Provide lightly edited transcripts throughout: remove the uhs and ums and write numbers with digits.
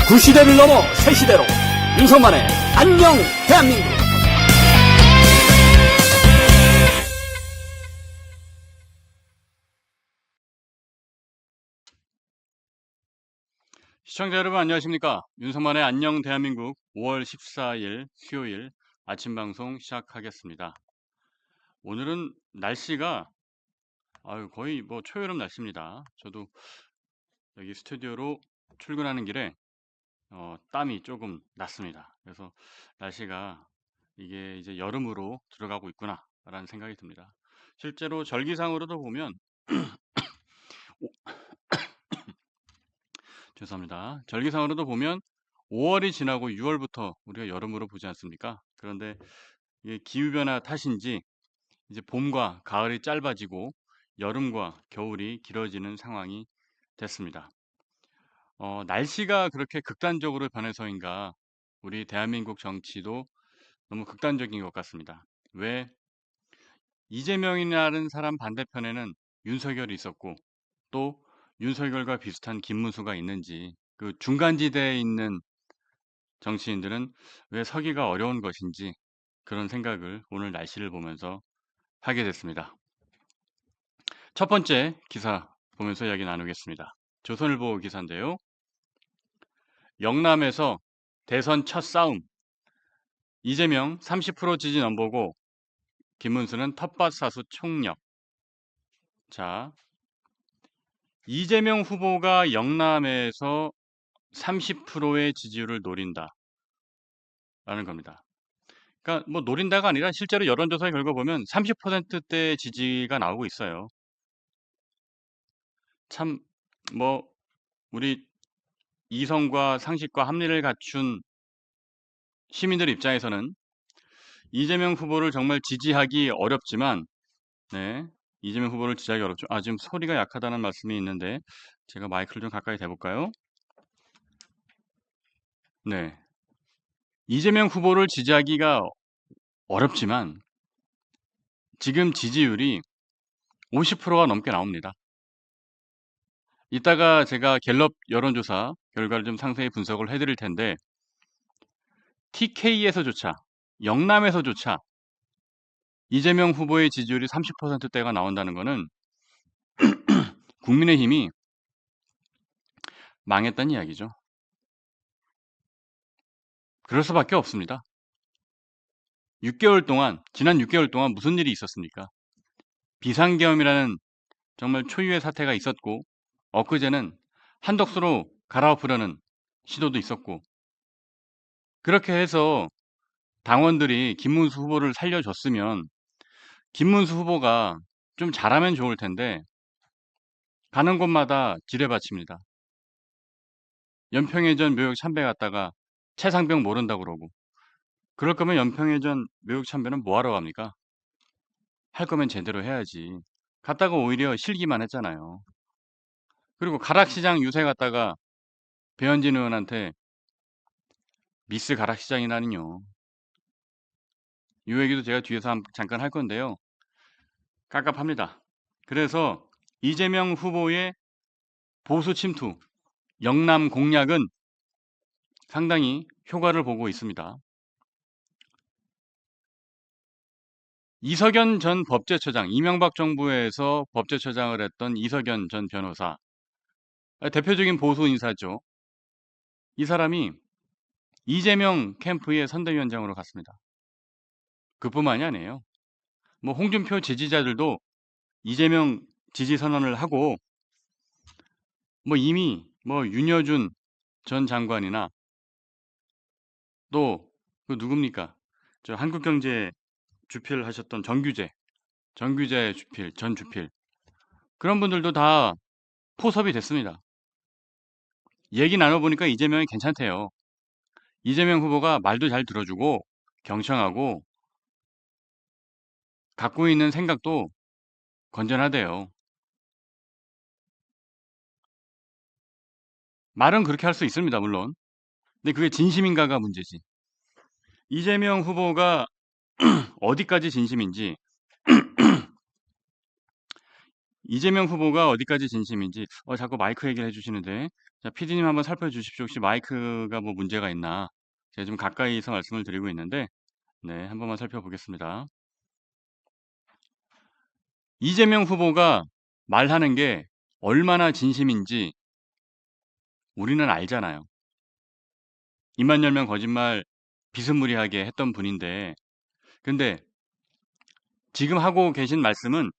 구시대를 넘어 새시대로 윤석만의 안녕 대한민국. 시청자 여러분 안녕하십니까? 윤석만의 안녕 대한민국 5월 14일 수요일 아침 방송 시작하겠습니다. 오늘은 날씨가 거의 뭐 초여름 날씨입니다. 저도 여기 스튜디오로 출근하는 길에 땀이 조금 났습니다. 그래서 날씨가 이게 이제 여름으로 들어가고 있구나 라는 생각이 듭니다. 실제로 절기상으로도 보면 죄송합니다. 절기상으로도 보면 5월이 지나고 6월부터 우리가 여름으로 보지 않습니까? 그런데 이게 기후변화 탓인지 이제 봄과 가을이 짧아지고 여름과 겨울이 길어지는 상황이 됐습니다. 날씨가 그렇게 극단적으로 변해서인가 우리 대한민국 정치도 너무 극단적인 것 같습니다. 왜 이재명이라는 사람 반대편에는 윤석열이 있었고 또 윤석열과 비슷한 김문수가 있는지 그 중간지대에 있는 정치인들은 왜 서기가 어려운 것인지 그런 생각을 오늘 날씨를 보면서 하게 됐습니다. 첫 번째 기사 보면서 이야기 나누겠습니다. 조선일보 기사인데요. 영남에서 대선 첫 싸움. 이재명 30% 지지 넘보고 김문수는 텃밭사수 총력. 자, 이재명 후보가 영남에서 30%의 지지율을 노린다 라는 겁니다. 그러니까 뭐 노린다가 아니라 실제로 여론조사의 결과 보면 30%대 지지가 나오고 있어요. 참 뭐 우리 이성과 상식과 합리를 갖춘 시민들 입장에서는 이재명 후보를 정말 지지하기 어렵지만 네, 이재명 후보를 지지하기 어렵죠. 지금 소리가 약하다는 말씀이 있는데 제가 마이크를 좀 가까이 대볼까요? 네, 이재명 후보를 지지하기가 어렵지만 지금 지지율이 50%가 넘게 나옵니다. 이따가 제가 갤럽 여론조사 결과를 좀 상세히 분석을 해드릴 텐데 TK에서조차 영남에서조차 이재명 후보의 지지율이 30%대가 나온다는 것은 국민의힘이 망했다는 이야기죠. 그럴 수밖에 없습니다. 6개월 동안, 지난 6개월 동안 무슨 일이 있었습니까? 비상계엄이라는 정말 초유의 사태가 있었고 엊그제는 한덕수로 갈아엎으려는 시도도 있었고 그렇게 해서 당원들이 김문수 후보를 살려줬으면 김문수 후보가 좀 잘하면 좋을 텐데 가는 곳마다 지뢰밭입니다. 연평해전 묘역 참배 갔다가 최상병 모른다고 그러고 그럴 거면 연평해전 묘역 참배는 뭐하러 갑니까? 할 거면 제대로 해야지. 갔다가 오히려 실기만 했잖아요. 그리고 가락시장 유세 갔다가 배현진 의원한테 미스 가락시장이라니요. 이 얘기도 제가 뒤에서 잠깐 할 건데요. 깝깝합니다. 그래서 이재명 후보의 보수 침투, 영남 공략은 상당히 효과를 보고 있습니다. 이석연 전 법제처장, 이명박 정부에서 법제처장을 했던 이석연 전 변호사, 대표적인 보수 인사죠. 이 사람이 이재명 캠프의 선대위원장으로 갔습니다. 그뿐만이 아니에요. 뭐 홍준표 지지자들도 이재명 지지 선언을 하고 뭐 이미 뭐 윤여준 전 장관이나 또 그 누굽니까? 저 한국경제 주필 하셨던 정규재 주필 전 주필 그런 분들도 다 포섭이 됐습니다. 얘기 나눠보니까 이재명이 괜찮대요. 이재명 후보가 말도 잘 들어주고 경청하고 갖고 있는 생각도 건전하대요. 말은 그렇게 할 수 있습니다, 물론. 근데 그게 진심인가가 문제지. 이재명 후보가 어디까지 진심인지 이재명 후보가 어디까지 진심인지, 자꾸 마이크 얘기를 해주시는데, 자, PD님 한번 살펴주십시오. 혹시 마이크가 뭐 문제가 있나? 제가 좀 가까이서 말씀을 드리고 있는데, 네, 한 번만 살펴보겠습니다. 이재명 후보가 말하는 게 얼마나 진심인지 우리는 알잖아요. 입만 열면 거짓말 비스무리하게 했던 분인데, 근데 지금 하고 계신 말씀은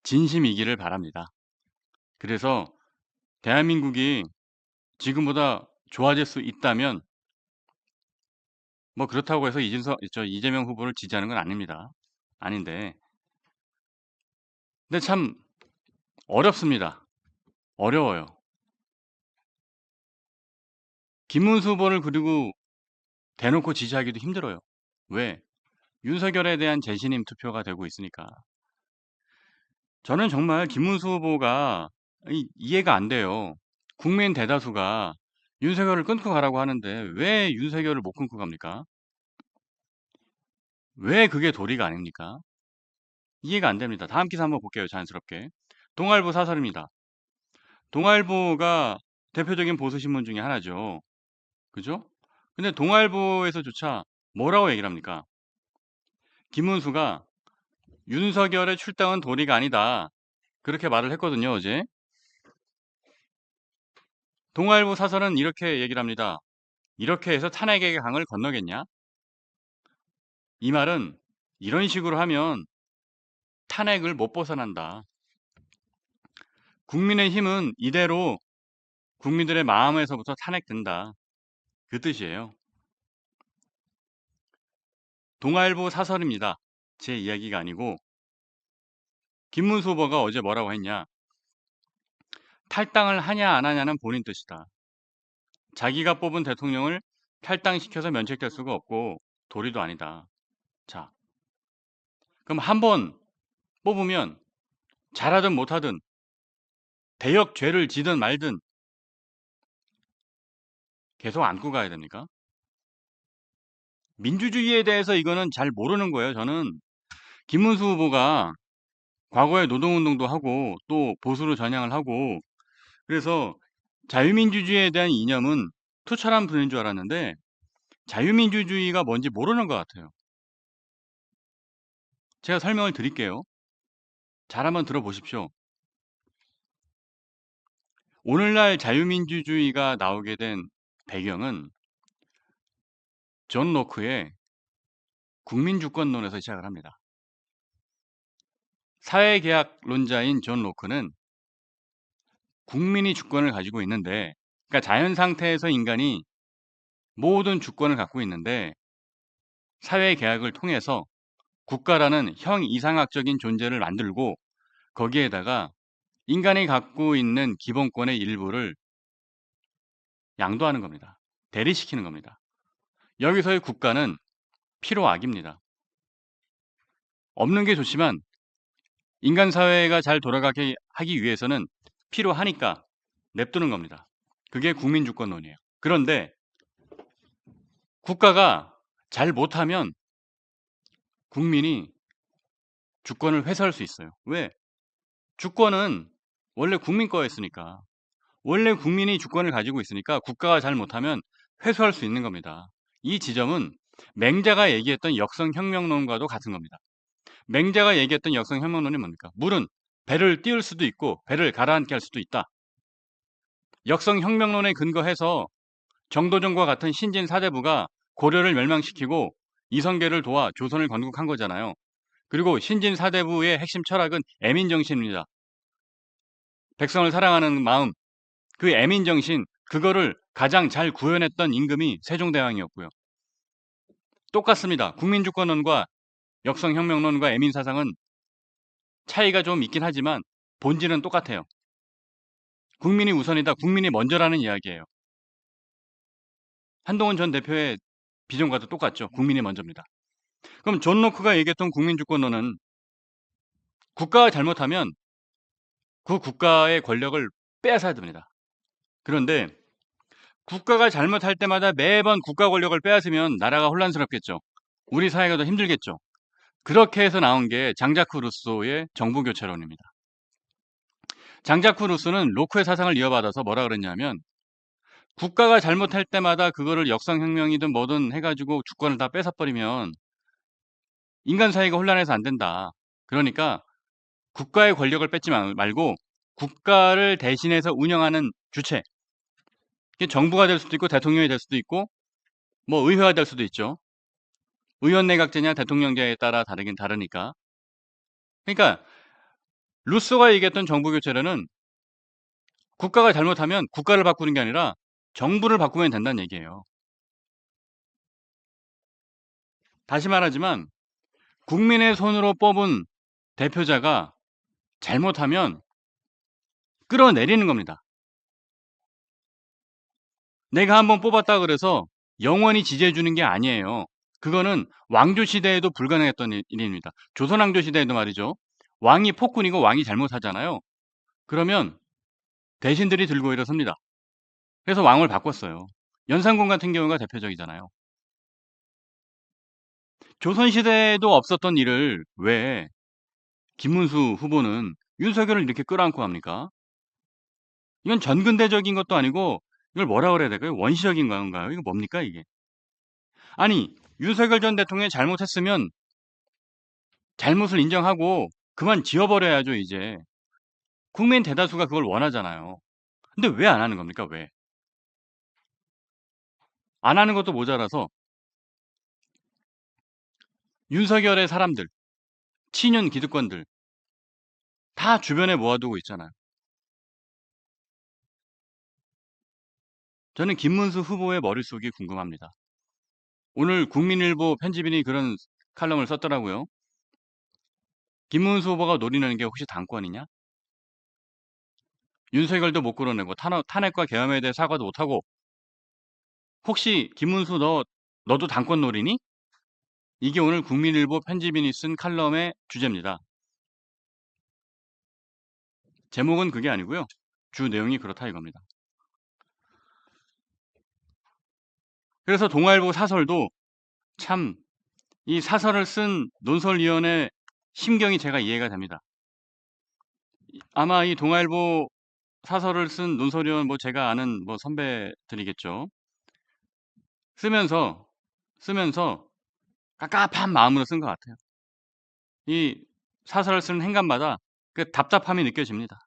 진심이기를 바랍니다. 그래서 대한민국이 지금보다 좋아질 수 있다면 뭐 그렇다고 해서 이재명 후보를 지지하는 건 아닙니다. 아닌데, 근데 참 어렵습니다. 어려워요. 김문수 후보를 그리고 대놓고 지지하기도 힘들어요. 왜? 윤석열에 대한 재신임 투표가 되고 있으니까. 저는 정말 김문수 후보가 이해가 안 돼요. 국민 대다수가 윤석열을 끊고 가라고 하는데 왜 윤석열을 못 끊고 갑니까? 왜 그게 도리가 아닙니까? 이해가 안 됩니다. 다음 기사 한번 볼게요. 자연스럽게. 동아일보 사설입니다. 동아일보가 대표적인 보수신문 중에 하나죠. 그죠? 근데 동아일보에서조차 뭐라고 얘기를 합니까? 김문수가 윤석열의 출당은 도리가 아니다. 그렇게 말을 했거든요, 어제. 동아일보 사설은 이렇게 얘기를 합니다. 이렇게 해서 탄핵의 강을 건너겠냐? 이 말은 이런 식으로 하면 탄핵을 못 벗어난다. 국민의힘은 이대로 국민들의 마음에서부터 탄핵된다. 그 뜻이에요. 동아일보 사설입니다. 제 이야기가 아니고 김문수 후보가 어제 뭐라고 했냐? 탈당을 하냐 안 하냐는 본인 뜻이다. 자기가 뽑은 대통령을 탈당시켜서 면책될 수가 없고 도리도 아니다. 자, 그럼 한 번 뽑으면 잘하든 못하든 대역 죄를 지든 말든 계속 안고 가야 됩니까? 민주주의에 대해서 이거는 잘 모르는 거예요. 저는 김문수 후보가 과거에 노동운동도 하고 또 보수로 전향을 하고 그래서 자유민주주의에 대한 이념은 투철한 분인 줄 알았는데 자유민주주의가 뭔지 모르는 것 같아요. 제가 설명을 드릴게요. 잘 한번 들어보십시오. 오늘날 자유민주주의가 나오게 된 배경은 존 로크의 국민주권론에서 시작을 합니다. 사회계약론자인 존 로크는 국민이 주권을 가지고 있는데, 그러니까 자연 상태에서 인간이 모든 주권을 갖고 있는데 사회계약을 통해서 국가라는 형이상학적인 존재를 만들고 거기에다가 인간이 갖고 있는 기본권의 일부를 양도하는 겁니다. 대리시키는 겁니다. 여기서의 국가는 필요악입니다. 없는 게 좋지만 인간 사회가 잘 돌아가게 하기 위해서는 필요하니까 냅두는 겁니다. 그게 국민주권론이에요. 그런데 국가가 잘 못하면 국민이 주권을 회수할 수 있어요. 왜? 주권은 원래 국민 거였으니까. 원래 국민이 주권을 가지고 있으니까 국가가 잘 못하면 회수할 수 있는 겁니다. 이 지점은 맹자가 얘기했던 역성혁명론과도 같은 겁니다. 맹자가 얘기했던 역성혁명론이 뭡니까? 물은 배를 띄울 수도 있고 배를 가라앉게 할 수도 있다. 역성혁명론에 근거해서 정도전과 같은 신진 사대부가 고려를 멸망시키고 이성계를 도와 조선을 건국한 거잖아요. 그리고 신진 사대부의 핵심 철학은 애민정신입니다. 백성을 사랑하는 마음, 그 애민정신, 그거를 가장 잘 구현했던 임금이 세종대왕이었고요. 똑같습니다. 국민주권론과 역성혁명론과 애민사상은 차이가 좀 있긴 하지만 본질은 똑같아요. 국민이 우선이다. 국민이 먼저라는 이야기예요. 한동훈 전 대표의 비전과도 똑같죠. 국민이 먼저입니다. 그럼 존 로크가 얘기했던 국민주권론은 국가가 잘못하면 그 국가의 권력을 빼앗아야 됩니다. 그런데 국가가 잘못할 때마다 매번 국가 권력을 빼앗으면 나라가 혼란스럽겠죠. 우리 사회가 더 힘들겠죠. 그렇게 해서 나온 게 장자크 루소의 정부교체론입니다. 장자쿠 루소는 로크의 사상을 이어받아서 뭐라 그랬냐면 국가가 잘못할 때마다 그거를 역성혁명이든 뭐든 해가지고 주권을 다 뺏어버리면 인간 사회가 혼란해서 안 된다. 그러니까 국가의 권력을 뺏지 말고 국가를 대신해서 운영하는 주체. 이게 정부가 될 수도 있고 대통령이 될 수도 있고 뭐 의회가 될 수도 있죠. 의원 내각제냐 대통령제에 따라 다르긴 다르니까. 그러니까 루소가 얘기했던 정부 교체론은 국가가 잘못하면 국가를 바꾸는 게 아니라 정부를 바꾸면 된다는 얘기예요. 다시 말하지만 국민의 손으로 뽑은 대표자가 잘못하면 끌어내리는 겁니다. 내가 한번 뽑았다 그래서 영원히 지지해 주는 게 아니에요. 그거는 왕조 시대에도 불가능했던 일입니다. 조선 왕조 시대에도 말이죠. 왕이 폭군이고 왕이 잘못하잖아요. 그러면 대신들이 들고 일어섭니다. 그래서 왕을 바꿨어요. 연산군 같은 경우가 대표적이잖아요. 조선 시대에도 없었던 일을 왜 김문수 후보는 윤석열을 이렇게 끌어안고 합니까? 이건 전근대적인 것도 아니고 이걸 뭐라 그래야 될까요? 원시적인 건가요? 이거 뭡니까 이게? 아니 윤석열 전 대통령이 잘못했으면 잘못을 인정하고 그만 지워버려야죠 이제. 국민 대다수가 그걸 원하잖아요. 근데 왜 안 하는 겁니까? 왜? 안 하는 것도 모자라서 윤석열의 사람들, 친윤 기득권들 다 주변에 모아두고 있잖아요. 저는 김문수 후보의 머릿속이 궁금합니다. 오늘 국민일보 편집인이 그런 칼럼을 썼더라고요. 김문수 후보가 노리는 게 혹시 당권이냐? 윤석열도 못 끌어내고 탄핵과 계엄에 대해 사과도 못하고 혹시 김문수 너도 당권 노리니? 이게 오늘 국민일보 편집인이 쓴 칼럼의 주제입니다. 제목은 그게 아니고요. 주 내용이 그렇다 이겁니다. 그래서 동아일보 사설도 참 이 사설을 쓴 논설위원의 심경이 제가 이해가 됩니다. 아마 이 동아일보 사설을 쓴 논설위원 뭐 제가 아는 뭐 선배들이겠죠. 쓰면서 깝깝한 마음으로 쓴 것 같아요. 이 사설을 쓰는 행간마다 그 답답함이 느껴집니다.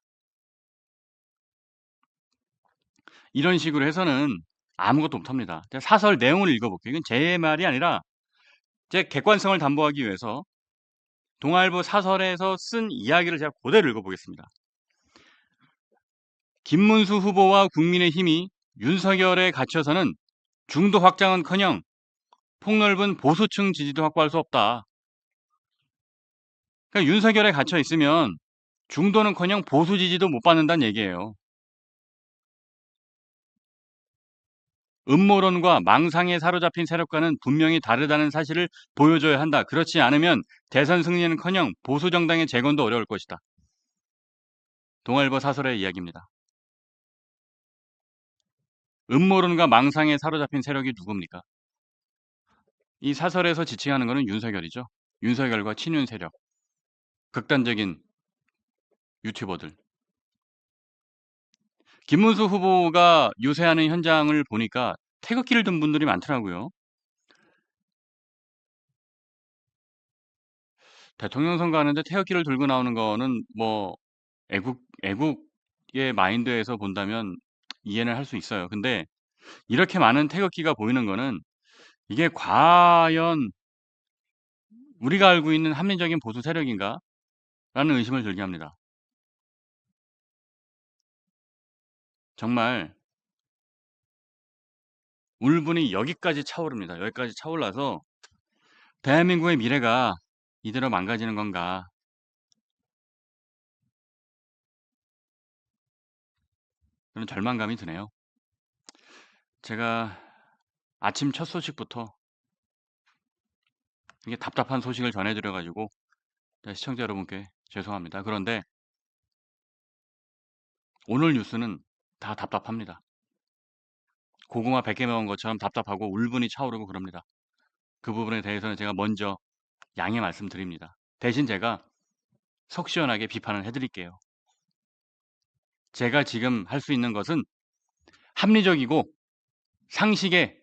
이런 식으로 해서는 아무것도 못합니다. 제가 사설 내용을 읽어볼게요. 이건 제 말이 아니라 제 객관성을 담보하기 위해서 동아일보 사설에서 쓴 이야기를 제가 그대로 읽어보겠습니다. 김문수 후보와 국민의힘이 윤석열에 갇혀서는 중도 확장은커녕 폭넓은 보수층 지지도 확보할 수 없다. 그러니까 윤석열에 갇혀 있으면 중도는커녕 보수 지지도 못 받는다는 얘기예요. 음모론과 망상에 사로잡힌 세력과는 분명히 다르다는 사실을 보여줘야 한다. 그렇지 않으면 대선 승리는커녕 보수 정당의 재건도 어려울 것이다. 동아일보 사설의 이야기입니다. 음모론과 망상에 사로잡힌 세력이 누굽니까? 이 사설에서 지칭하는 것은 윤석열이죠. 윤석열과 친윤 세력, 극단적인 유튜버들. 김문수 후보가 유세하는 현장을 보니까 태극기를 든 분들이 많더라고요. 대통령 선거하는데 태극기를 들고 나오는 거는 뭐 애국의 마인드에서 본다면 이해는 할 수 있어요. 근데 이렇게 많은 태극기가 보이는 거는 이게 과연 우리가 알고 있는 합리적인 보수 세력인가? 라는 의심을 들게 합니다. 정말 울분이 여기까지 차오릅니다. 여기까지 차올라서 대한민국의 미래가 이대로 망가지는 건가? 그런 절망감이 드네요. 제가 아침 첫 소식부터 이게 답답한 소식을 전해드려가지고 시청자 여러분께 죄송합니다. 그런데 오늘 뉴스는 다 답답합니다. 고구마 100개 먹은 것처럼 답답하고 울분이 차오르고 그럽니다. 그 부분에 대해서는 제가 먼저 양해 말씀드립니다. 대신 제가 속 시원하게 비판을 해드릴게요. 제가 지금 할 수 있는 것은 합리적이고 상식에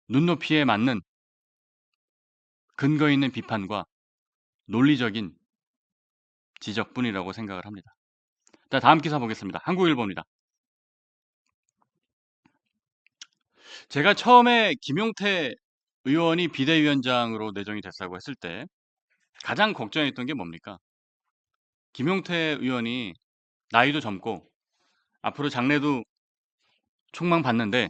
눈높이에 맞는 근거 있는 비판과 논리적인 지적뿐이라고 생각을 합니다. 자, 다음 기사 보겠습니다. 한국일보입니다. 제가 처음에 김용태 의원이 비대위원장으로 내정이 됐다고 했을 때 가장 걱정했던 게 뭡니까? 김용태 의원이 나이도 젊고 앞으로 장래도 촉망받는데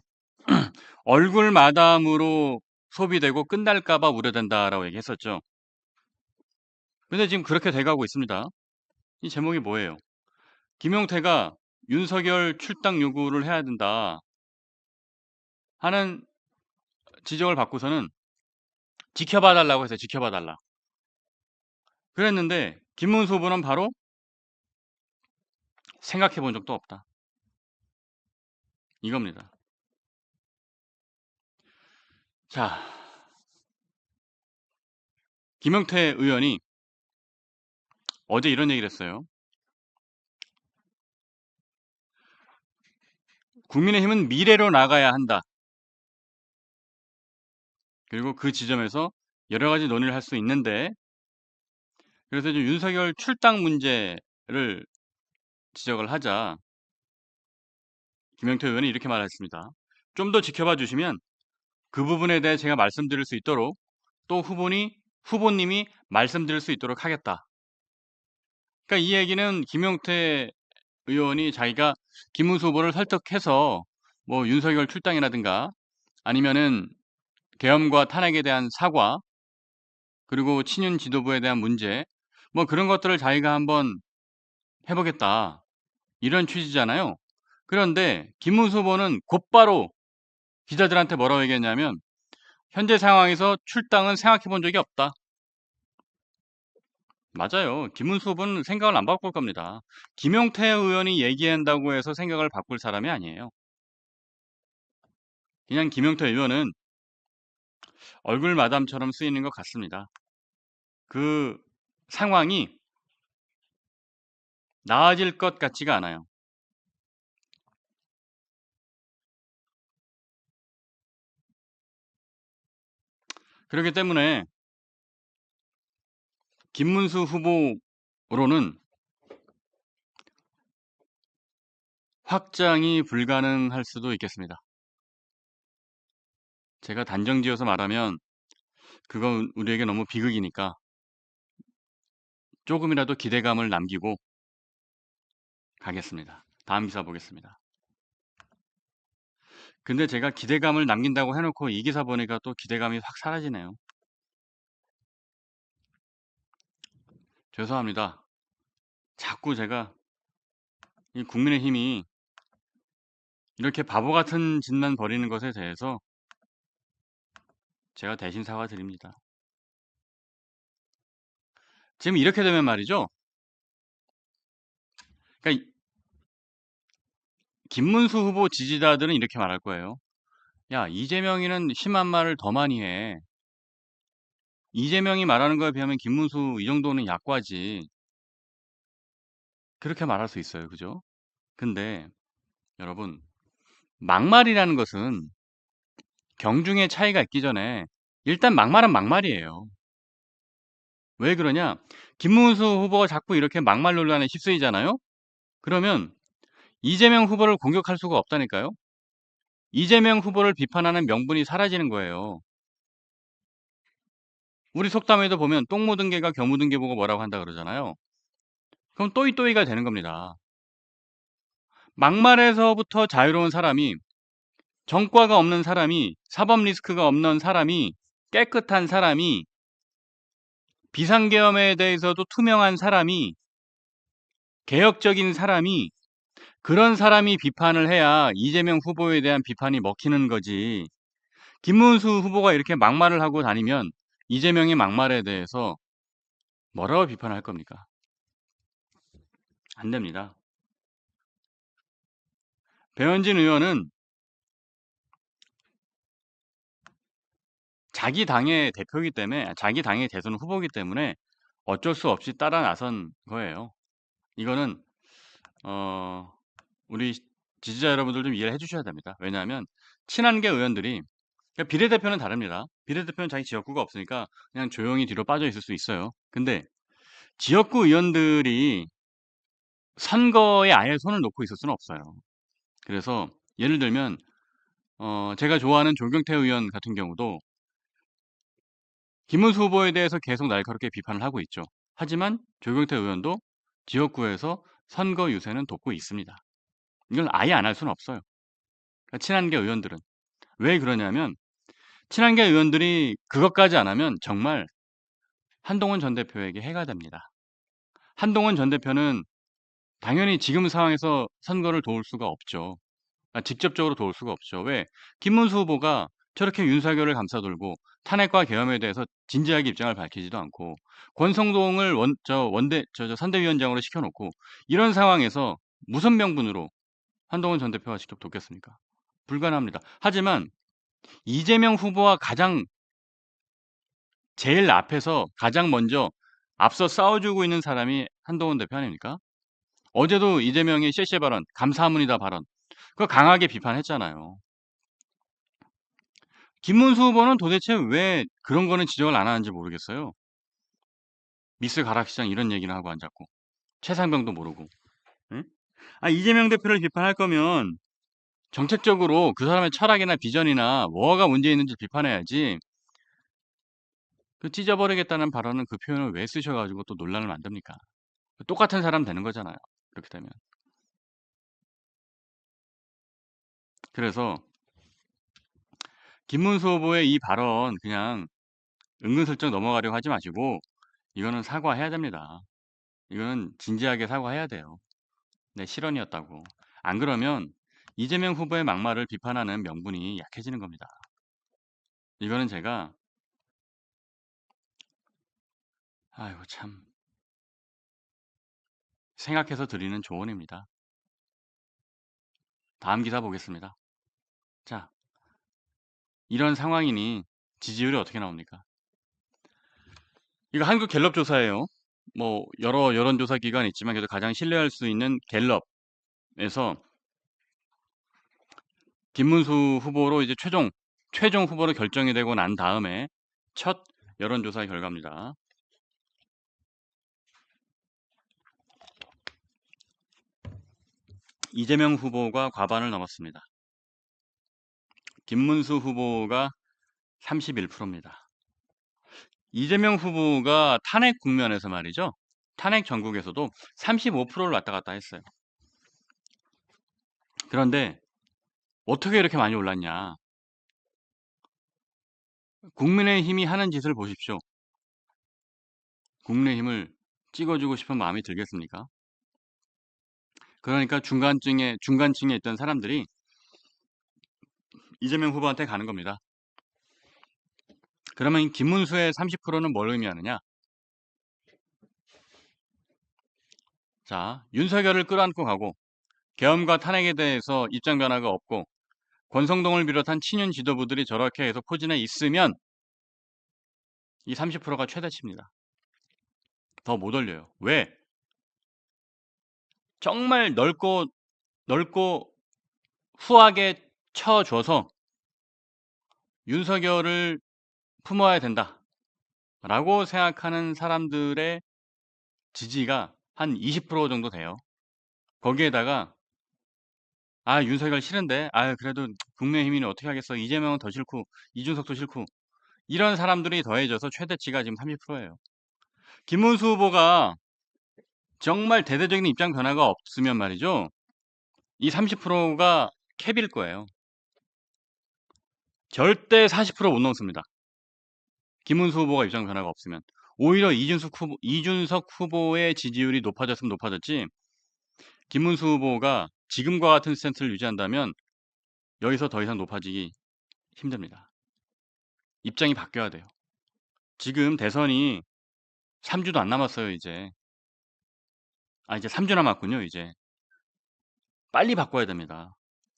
얼굴 마담으로 소비되고 끝날까봐 우려된다라고 얘기했었죠. 근데 지금 그렇게 돼가고 있습니다. 이 제목이 뭐예요? 김용태가 윤석열 출당 요구를 해야 된다 하는 지적을 받고서는 지켜봐 달라고 해서 지켜봐 달라. 그랬는데 김문수 후보는 바로 생각해 본 적도 없다. 이겁니다. 자, 김용태 의원이 어제 이런 얘기를 했어요. 국민의힘은 미래로 나가야 한다. 그리고 그 지점에서 여러 가지 논의를 할 수 있는데 그래서 이제 윤석열 출당 문제를 지적을 하자 김용태 의원이 이렇게 말했습니다. 좀 더 지켜봐 주시면 그 부분에 대해 제가 말씀드릴 수 있도록 또 후보님이 말씀드릴 수 있도록 하겠다. 그러니까 이 얘기는 김용태 의원이 자기가 김문수 후보를 설득해서 뭐 윤석열 출당이라든가 아니면은 계엄과 탄핵에 대한 사과 그리고 친윤 지도부에 대한 문제 뭐 그런 것들을 자기가 한번 해보겠다 이런 취지잖아요. 그런데 김문수 후보는 곧바로 기자들한테 뭐라고 얘기했냐면 현재 상황에서 출당은 생각해 본 적이 없다. 맞아요. 김문수 후보는 생각을 안 바꿀 겁니다. 김용태 의원이 얘기한다고 해서 생각을 바꿀 사람이 아니에요. 그냥 김용태 의원은 얼굴 마담처럼 쓰이는 것 같습니다. 그 상황이 나아질 것 같지가 않아요. 그렇기 때문에 김문수 후보로는 확장이 불가능할 수도 있겠습니다. 제가 단정지어서 말하면 그건 우리에게 너무 비극이니까 조금이라도 기대감을 남기고 가겠습니다. 다음 기사 보겠습니다. 근데 제가 기대감을 남긴다고 해놓고 이 기사 보니까 또 기대감이 확 사라지네요. 죄송합니다. 자꾸 제가 이 국민의힘이 이렇게 바보 같은 짓만 벌이는 것에 대해서 제가 대신 사과드립니다. 지금 이렇게 되면 말이죠. 그러니까 김문수 후보 지지자들은 이렇게 말할 거예요. 야, 이재명이는 심한 말을 더 많이 해. 이재명이 말하는 거에 비하면 김문수 이 정도는 약과지. 그렇게 말할 수 있어요. 그죠? 근데 여러분, 막말이라는 것은 경중의 차이가 있기 전에 일단 막말은 막말이에요. 왜 그러냐? 김문수 후보가 자꾸 이렇게 막말 논란에 휩쓰이잖아요? 그러면 이재명 후보를 공격할 수가 없다니까요? 이재명 후보를 비판하는 명분이 사라지는 거예요. 우리 속담에도 보면 똥 묻은 개가 겨 묻은 개 보고 뭐라고 한다 그러잖아요. 그럼 또이또이가 되는 겁니다. 막말에서부터 자유로운 사람이 전과가 없는 사람이 사법 리스크가 없는 사람이 깨끗한 사람이 비상계엄에 대해서도 투명한 사람이 개혁적인 사람이 그런 사람이 비판을 해야 이재명 후보에 대한 비판이 먹히는 거지. 김문수 후보가 이렇게 막말을 하고 다니면 이재명의 막말에 대해서 뭐라고 비판할 겁니까? 안 됩니다. 배현진 의원은 자기 당의 대표이기 때문에 자기 당의 대선 후보이기 때문에 어쩔 수 없이 따라 나선 거예요. 이거는 우리 지지자 여러분들 좀 이해를 해주셔야 됩니다. 왜냐하면 친한계 의원들이 그러니까 비례대표는 다릅니다. 비례대표는 자기 지역구가 없으니까 그냥 조용히 뒤로 빠져 있을 수 있어요. 근데 지역구 의원들이 선거에 아예 손을 놓고 있을 수는 없어요. 그래서 예를 들면 제가 좋아하는 조경태 의원 같은 경우도 김문수 후보에 대해서 계속 날카롭게 비판을 하고 있죠. 하지만 조경태 의원도 지역구에서 선거 유세는 돕고 있습니다. 이걸 아예 안 할 수는 없어요. 그러니까 친한계 의원들은. 왜 그러냐면 친한계 의원들이 그것까지 안 하면 정말 한동훈 전 대표에게 해가 됩니다. 한동훈 전 대표는 당연히 지금 상황에서 선거를 도울 수가 없죠. 직접적으로 도울 수가 없죠. 왜? 김문수 후보가 저렇게 윤석열을 감싸돌고 탄핵과 계엄에 대해서 진지하게 입장을 밝히지도 않고 권성동을 선대위원장으로 시켜놓고 이런 상황에서 무슨 명분으로 한동훈 전 대표가 직접 돕겠습니까? 불가능합니다. 하지만 이재명 후보와 제일 앞에서 가장 먼저 앞서 싸워주고 있는 사람이 한동훈 대표 아닙니까? 어제도 이재명의 쎄쎄 발언, 감사합니다 발언, 그거 강하게 비판했잖아요. 김문수 후보는 도대체 왜 그런 거는 지적을 안 하는지 모르겠어요. 미스 가락시장 이런 얘기를 하고 앉았고 최상병도 모르고. 응? 이재명 대표를 비판할 거면 정책적으로 그 사람의 철학이나 비전이나 뭐가 문제 있는지 비판해야지. 그 찢어버리겠다는 발언은 그 표현을 왜 쓰셔가지고 또 논란을 만듭니까? 똑같은 사람 되는 거잖아요. 그렇게 되면. 그래서 김문수 후보의 이 발언 그냥 은근슬쩍 넘어가려고 하지 마시고 이거는 사과해야 됩니다. 이거는 진지하게 사과해야 돼요. 네, 실언이었다고. 안 그러면 이재명 후보의 막말을 비판하는 명분이 약해지는 겁니다. 이거는 제가 아이고 참 생각해서 드리는 조언입니다. 다음 기사 보겠습니다. 자, 이런 상황이니 지지율이 어떻게 나옵니까? 이거 한국 갤럽 조사예요. 뭐 여러 여론조사 기관이 있지만 그래도 가장 신뢰할 수 있는 갤럽에서 김문수 후보로 이제 최종 후보로 결정이 되고 난 다음에 첫 여론조사 결과입니다. 이재명 후보가 과반을 넘었습니다. 김문수 후보가 31%입니다. 이재명 후보가 탄핵 국면에서 말이죠. 탄핵 전국에서도 35%를 왔다 갔다 했어요. 그런데 어떻게 이렇게 많이 올랐냐? 국민의힘이 하는 짓을 보십시오. 국민의힘을 찍어주고 싶은 마음이 들겠습니까? 그러니까 중간층에 있던 사람들이 이재명 후보한테 가는 겁니다. 그러면 김문수의 30%는 뭘 의미하느냐? 자, 윤석열을 끌어안고 가고 계엄과 탄핵에 대해서 입장 변화가 없고 권성동을 비롯한 친윤 지도부들이 저렇게 계속 포진해 있으면 이 30%가 최대치입니다. 더 못 올려요. 왜? 정말 넓고 후하게 쳐줘서 윤석열을 품어야 된다 라고 생각하는 사람들의 지지가 한 20% 정도 돼요. 거기에다가 윤석열 싫은데 그래도 국민의힘이 어떻게 하겠어, 이재명은 더 싫고 이준석도 싫고, 이런 사람들이 더해져서 최대치가 지금 30%예요. 김문수 후보가 정말 대대적인 입장 변화가 없으면 말이죠, 이 30%가 캡일 거예요. 절대 40% 못 넘습니다. 김문수 후보가 입장 변화가 없으면. 오히려 이준석 후보의 지지율이 높아졌으면 높아졌지, 김문수 후보가 지금과 같은 스탠스를 유지한다면 여기서 더 이상 높아지기 힘듭니다. 입장이 바뀌어야 돼요. 지금 대선이 3주도 안 남았어요, 이제. 이제 3주 남았군요, 이제. 빨리 바꿔야 됩니다.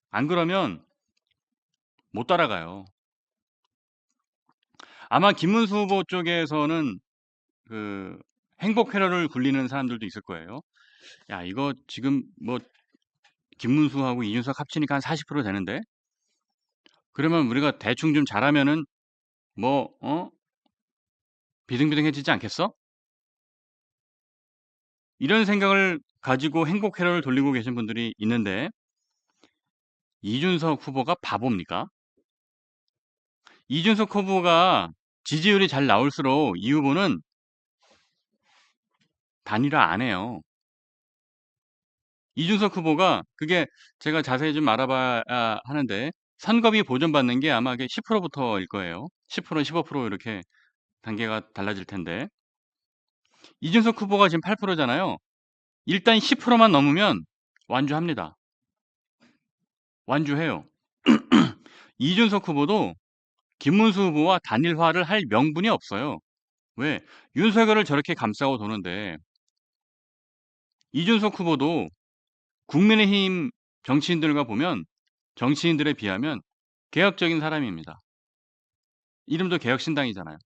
안 그러면 못 따라가요. 아마 김문수 후보 쪽에서는 그 행복 회로를 굴리는 사람들도 있을 거예요. 야, 이거 지금 뭐 김문수하고 이준석 합치니까 한 40% 되는데 그러면 우리가 대충 좀 잘하면은 뭐 비등비등해지지 않겠어? 이런 생각을 가지고 행복 회로를 돌리고 계신 분들이 있는데 이준석 후보가 바보입니까? 이준석 후보가 지지율이 잘 나올수록 이 후보는 단일화 안 해요. 이준석 후보가 그게 제가 자세히 좀 알아봐야 하는데 선거비 보전받는 게 아마 10%부터일 거예요. 10%, 15% 이렇게 단계가 달라질 텐데 이준석 후보가 지금 8%잖아요. 일단 10%만 넘으면 완주합니다. 완주해요. 이준석 후보도 김문수 후보와 단일화를 할 명분이 없어요. 왜? 윤석열을 저렇게 감싸고 도는데 이준석 후보도 국민의힘 정치인들과 보면 정치인들에 비하면 개혁적인 사람입니다. 이름도 개혁신당이잖아요.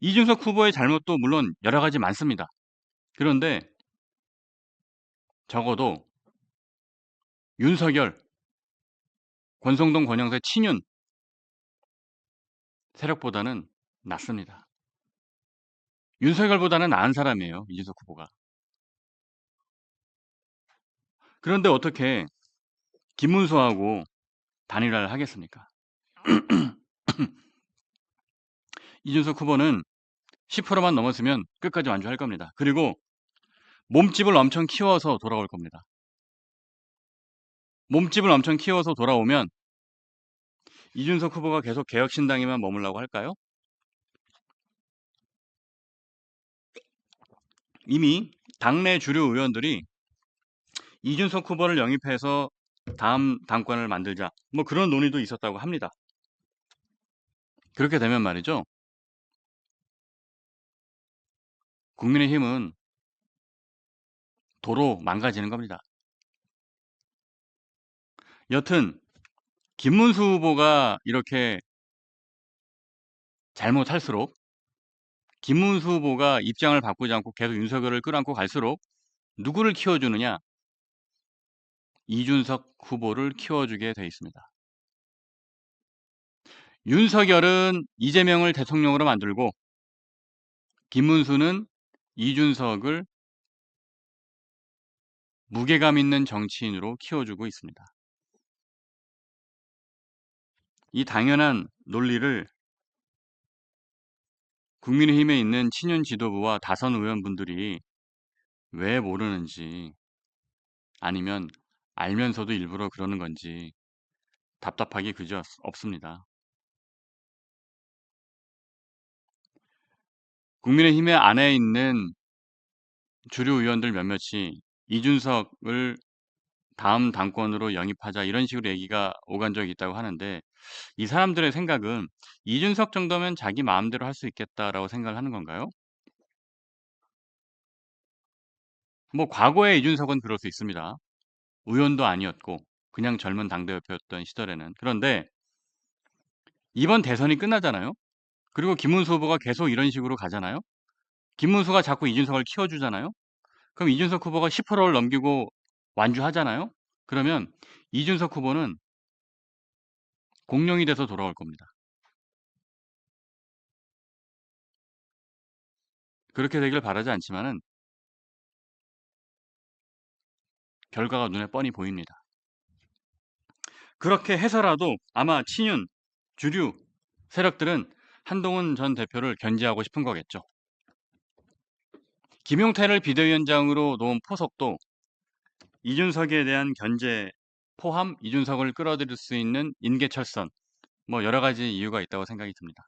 이준석 후보의 잘못도 물론 여러 가지 많습니다. 그런데 적어도 윤석열, 권성동, 권영세, 친윤 세력보다는 낫습니다. 윤석열보다는 나은 사람이에요. 이준석 후보가. 그런데 어떻게 김문수하고 단일화를 하겠습니까? 이준석 후보는 10%만 넘었으면 끝까지 완주할 겁니다. 그리고 몸집을 엄청 키워서 돌아올 겁니다. 몸집을 엄청 키워서 돌아오면 이준석 후보가 계속 개혁신당에만 머물라고 할까요? 이미 당내 주류 의원들이 이준석 후보를 영입해서 다음 당권을 만들자 뭐 그런 논의도 있었다고 합니다. 그렇게 되면 말이죠. 국민의힘은 도로 망가지는 겁니다. 여튼 김문수 후보가 이렇게 잘못할수록 김문수 후보가 입장을 바꾸지 않고 계속 윤석열을 끌어안고 갈수록 누구를 키워주느냐? 이준석 후보를 키워주게 돼 있습니다. 윤석열은 이재명을 대통령으로 만들고 김문수는 이준석을 무게감 있는 정치인으로 키워주고 있습니다. 이 당연한 논리를 국민의힘에 있는 친윤 지도부와 다선 의원분들이 왜 모르는지 아니면 알면서도 일부러 그러는 건지 답답하기 그저 없습니다. 국민의힘의 안에 있는 주류 의원들 몇몇이 이준석을 다음 당권으로 영입하자 이런 식으로 얘기가 오간 적이 있다고 하는데 이 사람들의 생각은 이준석 정도면 자기 마음대로 할 수 있겠다라고 생각을 하는 건가요? 뭐 과거에 이준석은 그럴 수 있습니다. 의원도 아니었고 그냥 젊은 당대표였던 시절에는. 그런데 이번 대선이 끝나잖아요. 그리고 김문수 후보가 계속 이런 식으로 가잖아요. 김문수가 자꾸 이준석을 키워주잖아요. 그럼 이준석 후보가 10%를 넘기고 완주하잖아요. 그러면 이준석 후보는 공룡이 돼서 돌아올 겁니다. 그렇게 되길 바라지 않지만은 결과가 눈에 뻔히 보입니다. 그렇게 해서라도 아마 친윤, 주류 세력들은 한동훈 전 대표를 견제하고 싶은 거겠죠. 김용태를 비대위원장으로 놓은 포석도 이준석에 대한 견제 포함 이준석을 끌어들일 수 있는 인계철선 뭐 여러 가지 이유가 있다고 생각이 듭니다.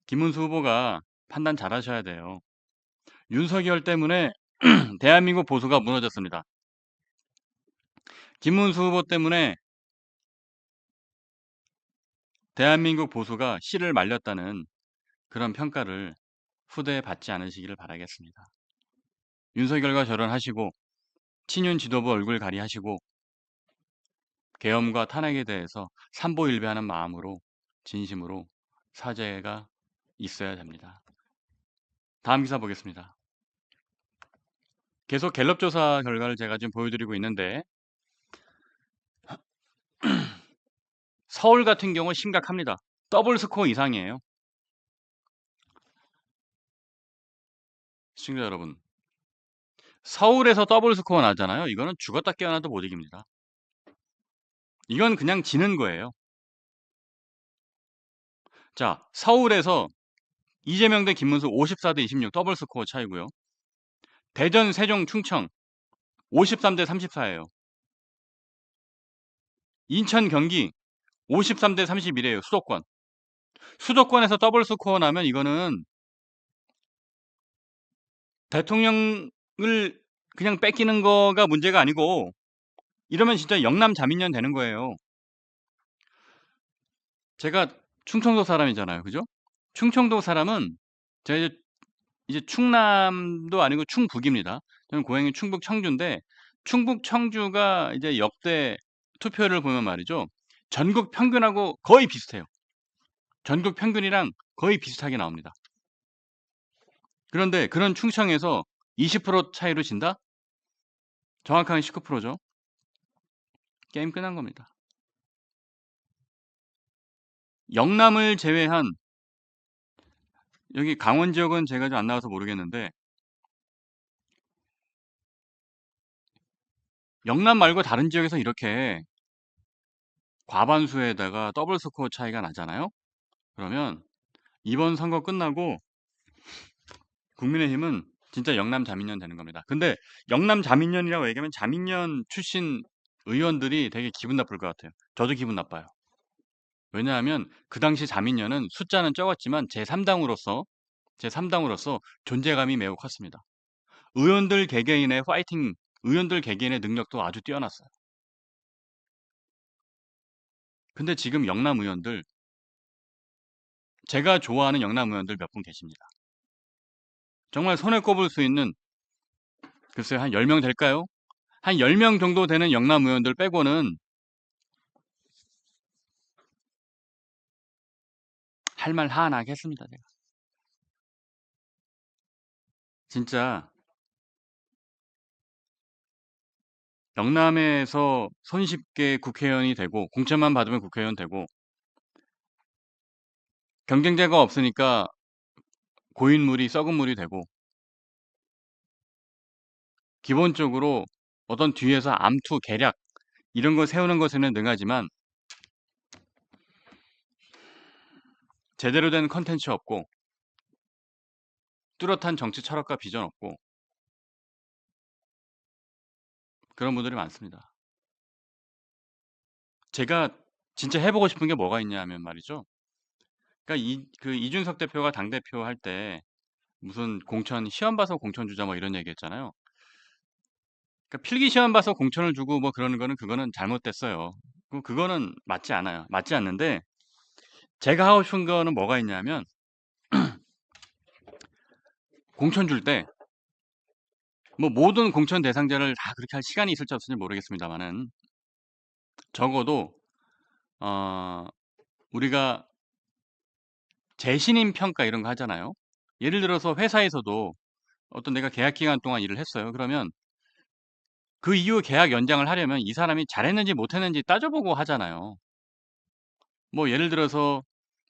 김문수 후보가 판단 잘 하셔야 돼요. 윤석열 때문에 대한민국 보수가 무너졌습니다. 김문수 후보 때문에 대한민국 보수가 씨를 말렸다는 그런 평가를 후대에 받지 않으시기를 바라겠습니다. 윤석열과 절연하시고 친윤 지도부 얼굴 가리하시고 계엄과 탄핵에 대해서 삼보일배하는 마음으로 진심으로 사죄가 있어야 됩니다. 다음 기사 보겠습니다. 계속 갤럽 조사 결과를 제가 지금 보여드리고 있는데 서울 같은 경우 심각합니다. 더블 스코어 이상이에요. 시청자 여러분, 서울에서 더블 스코어 나잖아요. 이거는 죽었다 깨어나도 못 이깁니다. 이건 그냥 지는 거예요. 자, 서울에서 이재명 대 김문수 54대 26 더블 스코어 차이고요. 대전, 세종, 충청 53대 34예요. 인천, 경기 53대 31이에요. 수도권. 수도권에서 더블 스코어 나면 이거는 대통령을 그냥 뺏기는 거가 문제가 아니고 이러면 진짜 영남 자민련 되는 거예요. 제가 충청도 사람이잖아요. 그죠? 충청도 사람은 제가 이제 충남도 아니고 충북입니다. 저는 고향이 충북 청주인데 충북 청주가 이제 역대 투표를 보면 말이죠. 전국 평균하고 거의 비슷해요. 전국 평균이랑 거의 비슷하게 나옵니다. 그런데 그런 충청에서 20% 차이로 진다? 정확하게 19%죠. 게임 끝난 겁니다. 영남을 제외한 여기 강원 지역은 제가 좀 안 나와서 모르겠는데 영남 말고 다른 지역에서 이렇게 과반수에다가 더블 스코어 차이가 나잖아요. 그러면 이번 선거 끝나고 국민의힘은 진짜 영남 자민련 되는 겁니다. 근데 영남 자민련이라고 얘기하면 자민련 출신 의원들이 되게 기분 나쁠 것 같아요. 저도 기분 나빠요. 왜냐하면 그 당시 자민련은 숫자는 적었지만 제3당으로서 존재감이 매우 컸습니다. 의원들 개개인의 파이팅, 의원들 개개인의 능력도 아주 뛰어났어요. 근데 지금 영남 의원들, 제가 좋아하는 영남 의원들 몇 분 계십니다. 정말 손에 꼽을 수 있는, 글쎄요, 한 10명 될까요? 한 10명 정도 되는 영남 의원들 빼고는 할 말 하나하게 했습니다, 제가. 진짜 영남에서 손쉽게 국회의원이 되고 공천만 받으면 국회의원 되고 경쟁자가 없으니까 고인물이 썩은 물이 되고 기본적으로 어떤 뒤에서 암투, 계략 이런 거 세우는 것에는 능하지만 제대로 된 컨텐츠 없고 뚜렷한 정치 철학과 비전 없고 그런 분들이 많습니다. 제가 진짜 해보고 싶은 게 뭐가 있냐 하면 말이죠. 그러니까 이준석 대표가 당대표 할 때 무슨 공천 시험 봐서 공천 주자 뭐 이런 얘기 했잖아요. 그러니까 필기 시험 봐서 공천을 주고 뭐 그러는 거는 그거는 잘못됐어요. 그거는 맞지 않아요. 맞지 않는데 제가 하고 싶은 거는 뭐가 있냐면 공천 줄 때 뭐 모든 공천 대상자를 다 그렇게 할 시간이 있을지 없을지 모르겠습니다만은 적어도 어 우리가 재신임 평가 이런 거 하잖아요. 예를 들어서 회사에서도 어떤 내가 계약 기간 동안 일을 했어요. 그러면 그 이후 계약 연장을 하려면 이 사람이 잘했는지 못했는지 따져보고 하잖아요. 뭐 예를 들어서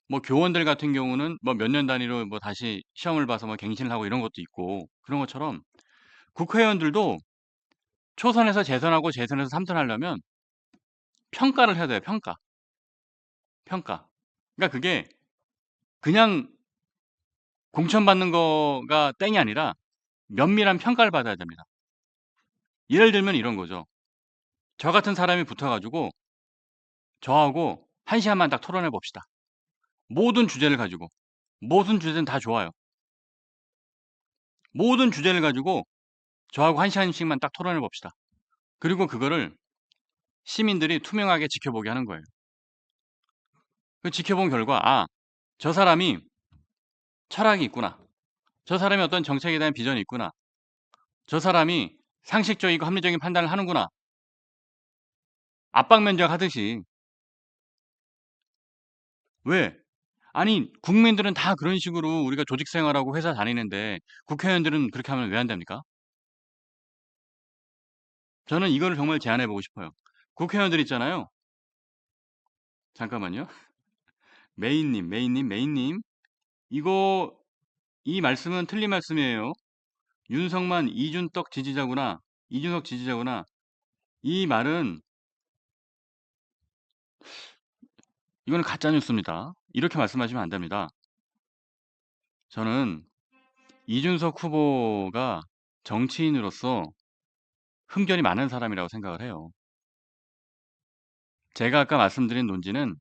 뭐 교원들 같은 경우는 뭐 몇 년 단위로 뭐 다시 시험을 봐서 뭐 갱신을 하고 이런 것도 있고 그런 것처럼 국회의원들도 초선에서 재선하고 재선에서 삼선하려면 평가를 해야 돼요. 평가. 평가. 그러니까 그게 그냥 공천받는 거가 땡이 아니라 면밀한 평가를 받아야 됩니다. 예를 들면 이런 거죠. 저 같은 사람이 붙어가지고 저하고 1시간만 딱 토론해 봅시다. 모든 주제를 가지고. 모든 주제는 다 좋아요. 모든 주제를 가지고 저하고 1시간씩만 딱 토론해 봅시다. 그리고 그거를 시민들이 투명하게 지켜보게 하는 거예요. 그 지켜본 결과, 아, 저 사람이 철학이 있구나. 저 사람이 어떤 정책에 대한 비전이 있구나. 저 사람이 상식적이고 합리적인 판단을 하는구나. 압박 면접 하듯이. 왜? 아니, 국민들은 다 그런 식으로 우리가 조직 생활하고 회사 다니는데 국회의원들은 그렇게 하면 왜 안 됩니까? 저는 이거를 정말 제안해 보고 싶어요. 국회의원들 있잖아요. 잠깐만요. 메인님. 이거, 이 말씀은 틀린 말씀이에요. 윤석만 이준석 지지자구나. 이 말은, 이거는 가짜뉴스입니다. 이렇게 말씀하시면 안 됩니다. 저는 이준석 후보가 정치인으로서 흠결이 많은 사람이라고 생각을 해요. 제가 아까 말씀드린 논지는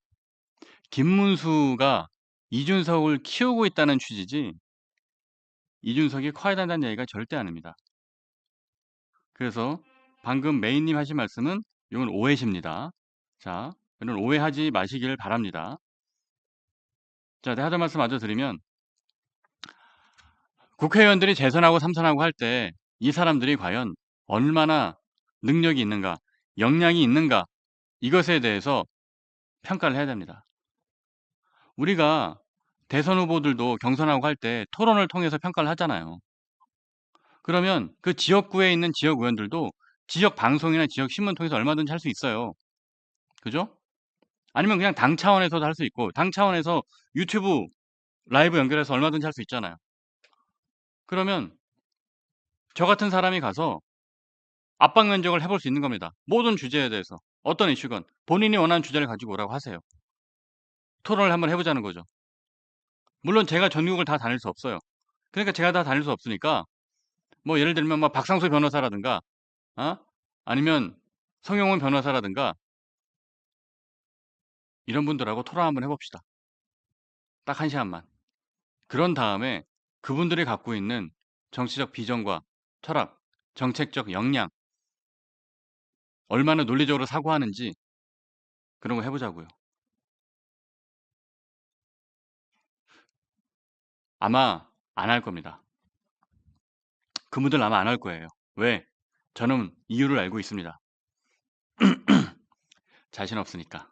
김문수가 이준석을 키우고 있다는 취지지 이준석이 커야 된다는 얘기가 절대 아닙니다. 그래서 방금 메인님 하신 말씀은 이건 오해십니다. 자, 이런 오해하지 마시길 바랍니다. 자, 내가 하던 말씀 마저 드리면 국회의원들이 재선하고 삼선하고 할 때 이 사람들이 과연 얼마나 능력이 있는가, 역량이 있는가 이것에 대해서 평가를 해야 됩니다. 우리가 대선 후보들도 경선하고 할 때 토론을 통해서 평가를 하잖아요. 그러면 그 지역구에 있는 지역 의원들도 지역 방송이나 지역 신문 통해서 얼마든지 할 수 있어요. 그죠? 아니면 그냥 당 차원에서도 할 수 있고 당 차원에서 유튜브 라이브 연결해서 얼마든지 할 수 있잖아요. 그러면 저 같은 사람이 가서 압박 면접을 해볼 수 있는 겁니다. 모든 주제에 대해서 어떤 이슈건 본인이 원하는 주제를 가지고 오라고 하세요. 토론을 한번 해보자는 거죠. 물론 제가 전국을 다 다닐 수 없어요. 그러니까 제가 다 다닐 수 없으니까 뭐 예를 들면 뭐 박상수 변호사라든가 아니면 성용훈 변호사라든가 이런 분들하고 토론 한번 해봅시다. 딱 1시간만. 그런 다음에 그분들이 갖고 있는 정치적 비전과 철학, 정책적 역량, 얼마나 논리적으로 사고하는지 그런 거 해보자고요. 아마 안 할 겁니다. 그분들 아마 안 할 거예요. 왜? 저는 이유를 알고 있습니다. 자신 없으니까.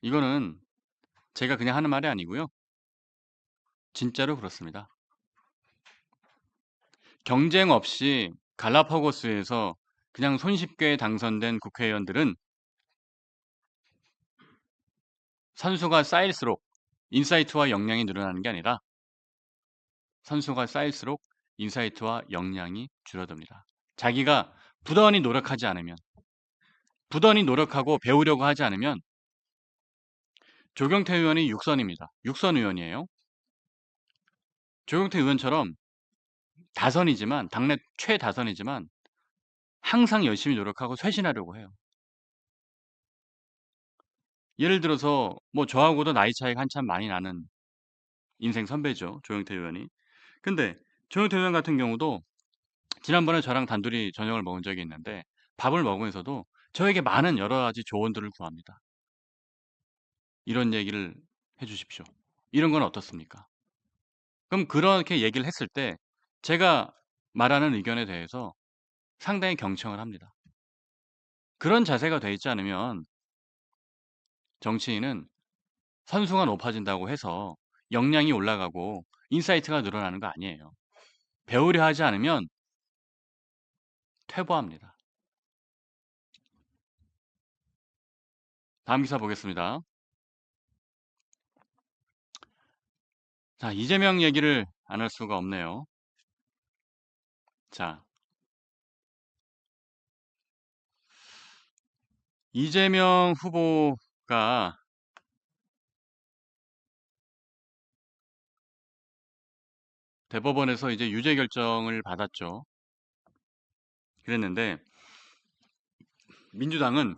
이거는 제가 그냥 하는 말이 아니고요. 진짜로 그렇습니다. 경쟁 없이 갈라파고스에서 그냥 손쉽게 당선된 국회의원들은 선수가 쌓일수록 인사이트와 역량이 늘어나는 게 아니라 선수가 쌓일수록 인사이트와 역량이 줄어듭니다. 자기가 부단히 노력하지 않으면, 부단히 노력하고 배우려고 하지 않으면 조경태 의원이 6선입니다. 6선 의원이에요. 조경태 의원처럼 다선이지만 당내 최다선이지만 항상 열심히 노력하고 쇄신하려고 해요. 예를 들어서 뭐 저하고도 나이 차이가 한참 많이 나는 인생 선배죠. 조경태 의원이. 근데 조경태 의원 같은 경우도 지난번에 저랑 단둘이 저녁을 먹은 적이 있는데 밥을 먹으면서도 저에게 많은 여러 가지 조언들을 구합니다. 이런 얘기를 해주십시오. 이런 건 어떻습니까? 그럼 그렇게 얘기를 했을 때 제가 말하는 의견에 대해서 상당히 경청을 합니다. 그런 자세가 돼 있지 않으면 정치인은 선수가 높아진다고 해서 역량이 올라가고 인사이트가 늘어나는 거 아니에요. 배우려 하지 않으면 퇴보합니다. 다음 기사 보겠습니다. 자, 이재명 얘기를 안 할 수가 없네요. 자, 이재명 후보가 대법원에서 이제 유죄 결정을 받았죠. 그랬는데 민주당은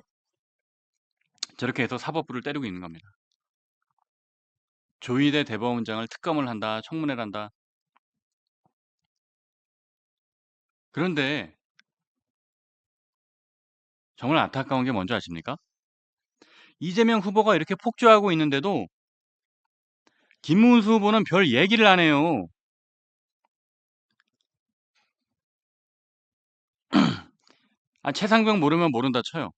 저렇게 해서 사법부를 때리고 있는 겁니다. 조희대 대법원장을 특검을 한다, 청문회를 한다. 그런데 정말 안타까운 게 뭔지 아십니까? 이재명 후보가 이렇게 폭주하고 있는데도 김문수 후보는 별 얘기를 안 해요. 최상병 모르면 모른다 쳐요.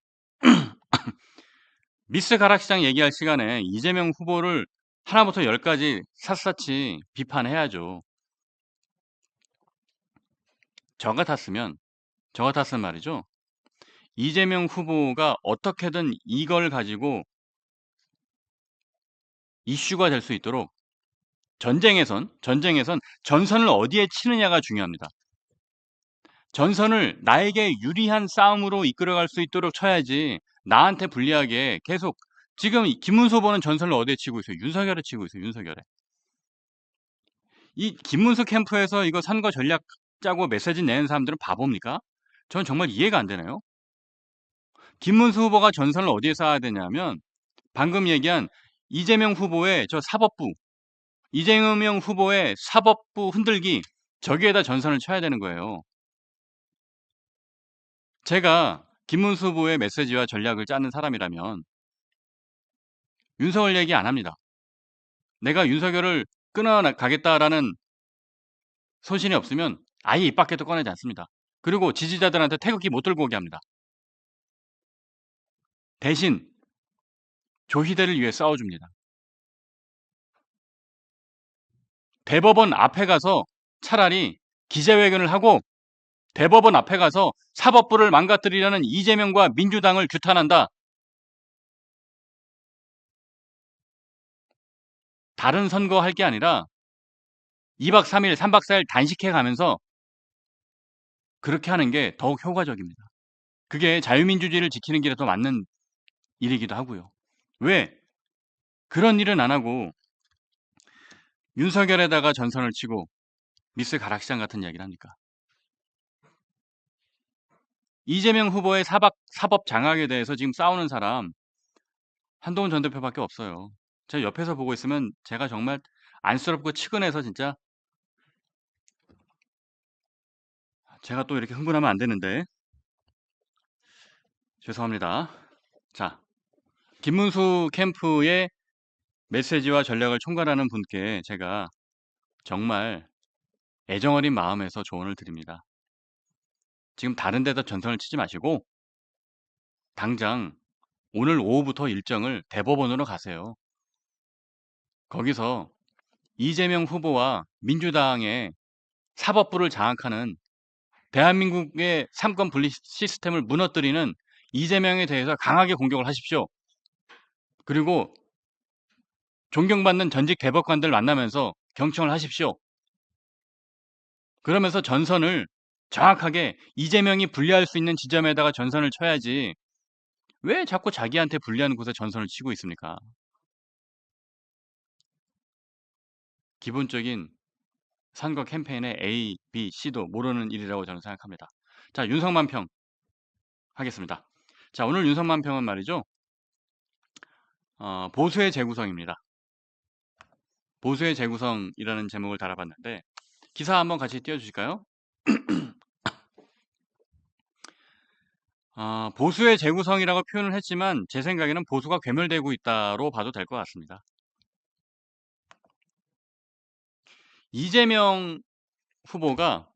미스 가락시장 얘기할 시간에 이재명 후보를 하나부터 열까지 샅샅이 비판해야죠. 저 같았으면 말이죠. 이재명 후보가 어떻게든 이걸 가지고 이슈가 될 수 있도록 전쟁에선 전선을 어디에 치느냐가 중요합니다. 전선을 나에게 유리한 싸움으로 이끌어갈 수 있도록 쳐야지 나한테 불리하게 계속 지금 김문수 후보는 전선을 어디에 치고 있어요? 윤석열에 치고 있어요. 윤석열에. 이 김문수 캠프에서 이거 선거 전략 짜고 메시지 내는 사람들은 바보입니까? 전 정말 이해가 안 되네요. 김문수 후보가 전선을 어디에 쌓아야 되냐면 방금 얘기한 이재명 후보의 이재명 후보의 사법부 흔들기 저기에다 전선을 쳐야 되는 거예요. 제가 김문수 후보의 메시지와 전략을 짜는 사람이라면 윤석열 얘기 안 합니다. 내가 윤석열을 끊어가겠다라는 소신이 없으면 아예 입 밖에도 꺼내지 않습니다. 그리고 지지자들한테 태극기 못 들고 오게 합니다. 대신 조희대를 위해 싸워줍니다. 대법원 앞에 가서 차라리 기자회견을 하고 대법원 앞에 가서 사법부를 망가뜨리려는 이재명과 민주당을 규탄한다. 다른 선거 할 게 아니라 2박 3일, 3박 4일 단식해 가면서 그렇게 하는 게 더욱 효과적입니다. 그게 자유민주주의를 지키는 길에 더 맞는 일이기도 하고요. 왜 그런 일은 안 하고 윤석열에다가 전선을 치고 미스 가락시장 같은 이야기를 합니까? 이재명 후보의 사법 장악에 대해서 지금 싸우는 사람 한동훈 전 대표밖에 없어요. 제가 옆에서 보고 있으면 제가 정말 안쓰럽고 측은해서 진짜 제가 또 이렇게 흥분하면 안 되는데 죄송합니다. 자, 김문수 캠프의 메시지와 전략을 총괄하는 분께 제가 정말 애정어린 마음에서 조언을 드립니다. 지금 다른 데다 전선을 치지 마시고 당장 오늘 오후부터 일정을 대법원으로 가세요. 거기서 이재명 후보와 민주당의 사법부를 장악하는 대한민국의 삼권 분립 시스템을 무너뜨리는 이재명에 대해서 강하게 공격을 하십시오. 그리고 존경받는 전직 대법관들 만나면서 경청을 하십시오. 그러면서 전선을 정확하게 이재명이 불리할 수 있는 지점에다가 전선을 쳐야지 왜 자꾸 자기한테 불리한 곳에 전선을 치고 있습니까? 기본적인 선거 캠페인의 A, B, C도 모르는 일이라고 저는 생각합니다. 자, 윤석만평 하겠습니다. 자, 오늘 윤석만평은 말이죠. 보수의 재구성입니다. 보수의 재구성이라는 제목을 달아봤는데 기사 한번 같이 띄워주실까요? 보수의 재구성이라고 표현을 했지만 제 생각에는 보수가 괴멸되고 있다로 봐도 될 것 같습니다. 이재명 후보가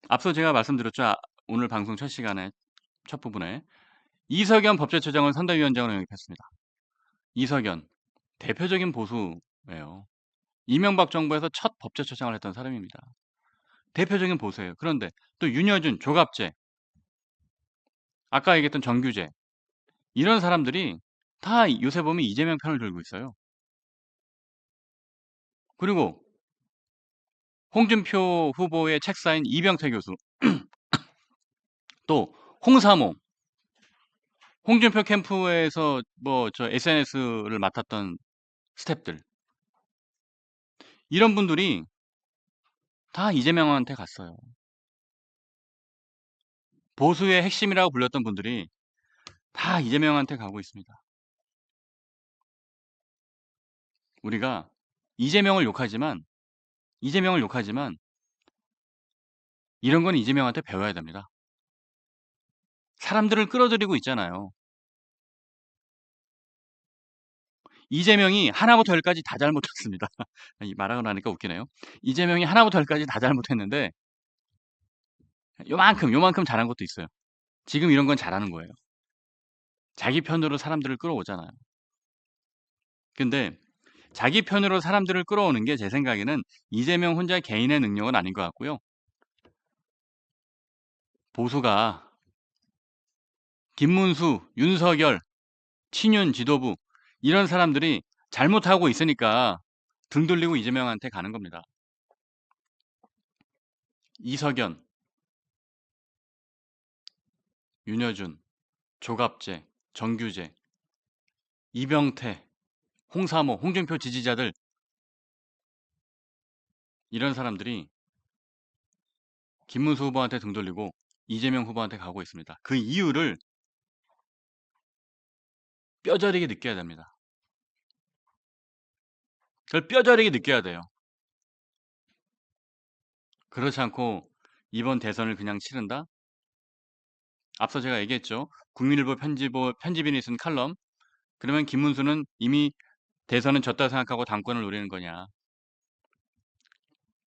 앞서 제가 말씀드렸죠. 오늘 방송 첫 시간에 첫 부분에 이석연 법제처장을 선대위원장으로 영입했습니다. 이석연 대표적인 보수예요. 이명박 정부에서 첫 법제처장을 했던 사람입니다. 대표적인 보수예요. 그런데 또 윤여준, 조갑재, 아까 얘기했던 정규재 이런 사람들이 다 요새 보면 이재명 편을 들고 있어요. 그리고 홍준표 후보의 책사인 이병태 교수 또 홍사모 홍준표 캠프에서 SNS를 맡았던 스탭들 이런 분들이 다 이재명한테 갔어요. 보수의 핵심이라고 불렸던 분들이 다 이재명한테 가고 있습니다. 우리가 이재명을 욕하지만 이런 건 이재명한테 배워야 됩니다. 사람들을 끌어들이고 있잖아요. 이재명이 하나부터 열까지 다 잘못했습니다. 말하고 나니까 웃기네요. 이재명이 하나부터 열까지 다 잘못했는데 요만큼 잘한 것도 있어요. 지금 이런 건 잘하는 거예요. 자기 편으로 사람들을 끌어오잖아요. 근데 자기 편으로 사람들을 끌어오는 게 제 생각에는 이재명 혼자 개인의 능력은 아닌 것 같고요. 보수가 김문수, 윤석열, 친윤 지도부 이런 사람들이 잘못하고 있으니까 등 돌리고 이재명한테 가는 겁니다. 이석연, 윤여준, 조갑재, 정규재, 이병태, 홍사모, 홍준표 지지자들 이런 사람들이 김문수 후보한테 등 돌리고 이재명 후보한테 가고 있습니다. 그 이유를 뼈저리게 느껴야 됩니다. 그걸 뼈저리게 느껴야 돼요. 그렇지 않고 이번 대선을 그냥 치른다? 앞서 제가 얘기했죠. 국민일보 편집인이 쓴 칼럼. 그러면 김문수는 이미 대선은 졌다 생각하고 당권을 노리는 거냐.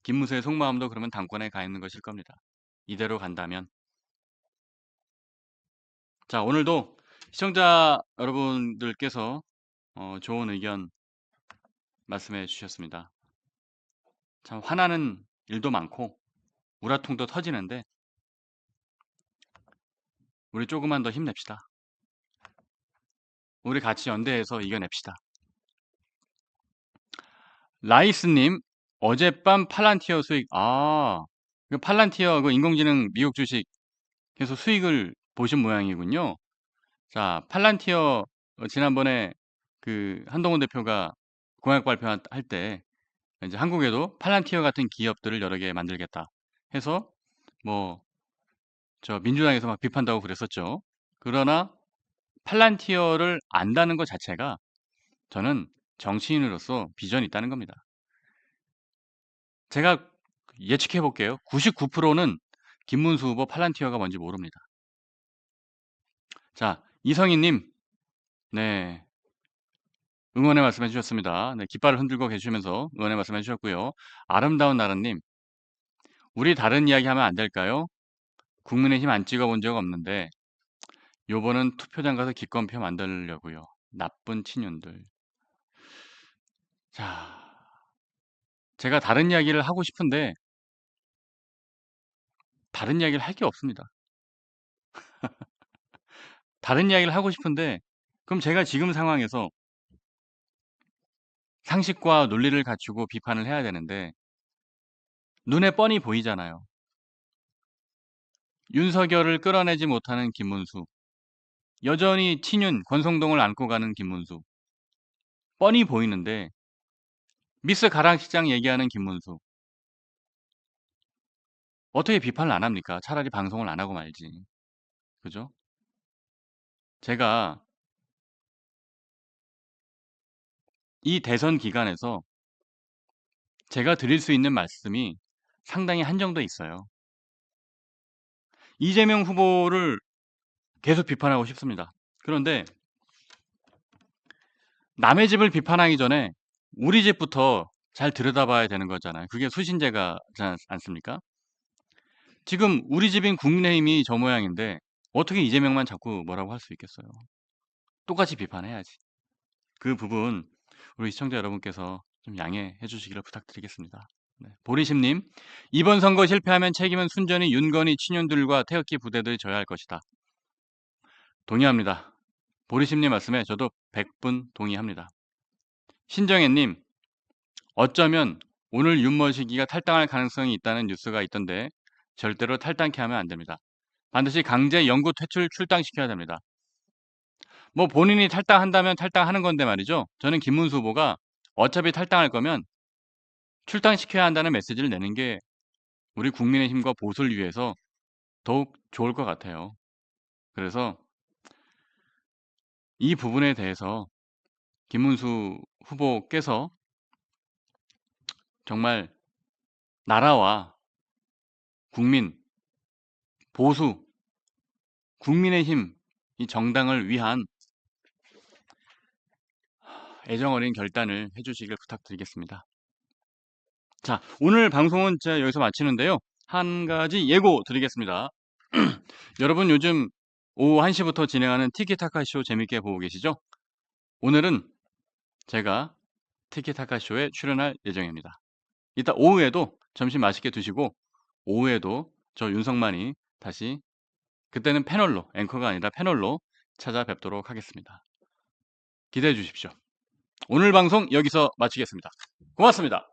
김문수의 속마음도 그러면 당권에 가 있는 것일 겁니다. 이대로 간다면. 자, 오늘도 시청자 여러분들께서 좋은 의견 말씀해 주셨습니다. 참 화나는 일도 많고 우라통도 터지는데 우리 조금만 더 힘냅시다. 우리 같이 연대해서 이겨냅시다. 라이스님, 어젯밤 팔란티어 수익, 그 팔란티어 그 인공지능 미국 주식 계속 수익을 보신 모양이군요. 자, 팔란티어 지난번에 그 한동훈 대표가 공약 발표할 때 이제 한국에도 팔란티어 같은 기업들을 여러 개 만들겠다 해서 뭐 저 민주당에서 막 비판다고 그랬었죠. 그러나 팔란티어를 안다는 것 자체가 저는 정치인으로서 비전이 있다는 겁니다. 제가 예측해 볼게요. 99%는 김문수 후보 팔란티어가 뭔지 모릅니다. 자, 이성희님, 네, 응원의 말씀 해주셨습니다. 네, 깃발을 흔들고 계시면서 응원의 말씀 해주셨고요. 아름다운 나라님, 우리 다른 이야기 하면 안 될까요? 국민의힘 안 찍어본 적 없는데 요번은 투표장 가서 기권표 만들려고요. 나쁜 친윤들. 자, 제가 다른 이야기를 하고 싶은데 다른 이야기를 할 게 없습니다. 다른 이야기를 하고 싶은데 그럼 제가 지금 상황에서 상식과 논리를 갖추고 비판을 해야 되는데 눈에 뻔히 보이잖아요. 윤석열을 끌어내지 못하는 김문수, 여전히 친윤 권성동을 안고 가는 김문수, 뻔히 보이는데 미스 가랑시장 얘기하는 김문수, 어떻게 비판을 안 합니까? 차라리 방송을 안 하고 말지. 그죠? 제가 이 대선 기간에서 제가 드릴 수 있는 말씀이 상당히 한정돼 있어요. 이재명 후보를 계속 비판하고 싶습니다. 그런데 남의 집을 비판하기 전에 우리 집부터 잘 들여다봐야 되는 거잖아요. 그게 수신제가 않습니까? 지금 우리 집인 국민의힘이 저 모양인데 어떻게 이재명만 자꾸 뭐라고 할 수 있겠어요? 똑같이 비판해야지. 그 부분 우리 시청자 여러분께서 좀 양해해 주시기를 부탁드리겠습니다. 네. 보리심님, 이번 선거 실패하면 책임은 순전히 윤건희 친윤들과 태극기 부대들이 져야 할 것이다. 동의합니다. 보리심님 말씀에 저도 100분 동의합니다. 신정혜님, 어쩌면 오늘 윤머시기가 탈당할 가능성이 있다는 뉴스가 있던데 절대로 탈당케 하면 안 됩니다. 반드시 강제 영구 퇴출 출당시켜야 됩니다. 뭐 본인이 탈당한다면 탈당하는 건데 말이죠. 저는 김문수 후보가 어차피 탈당할 거면 출당시켜야 한다는 메시지를 내는 게 우리 국민의힘과 보수를 위해서 더욱 좋을 것 같아요. 그래서 이 부분에 대해서 김문수 후보께서 정말 나라와 국민, 보수, 국민의힘 이 정당을 위한 애정 어린 결단을 해주시길 부탁드리겠습니다. 자, 오늘 방송은 제가 여기서 마치는데요. 한 가지 예고 드리겠습니다. 여러분 요즘 오후 1시부터 진행하는 티키타카쇼 재밌게 보고 계시죠? 오늘은 제가 티키타카쇼에 출연할 예정입니다. 이따 오후에도 점심 맛있게 드시고 오후에도 저 윤석만이 다시 그때는 패널로, 앵커가 아니라 패널로 찾아뵙도록 하겠습니다. 기대해 주십시오. 오늘 방송 여기서 마치겠습니다. 고맙습니다.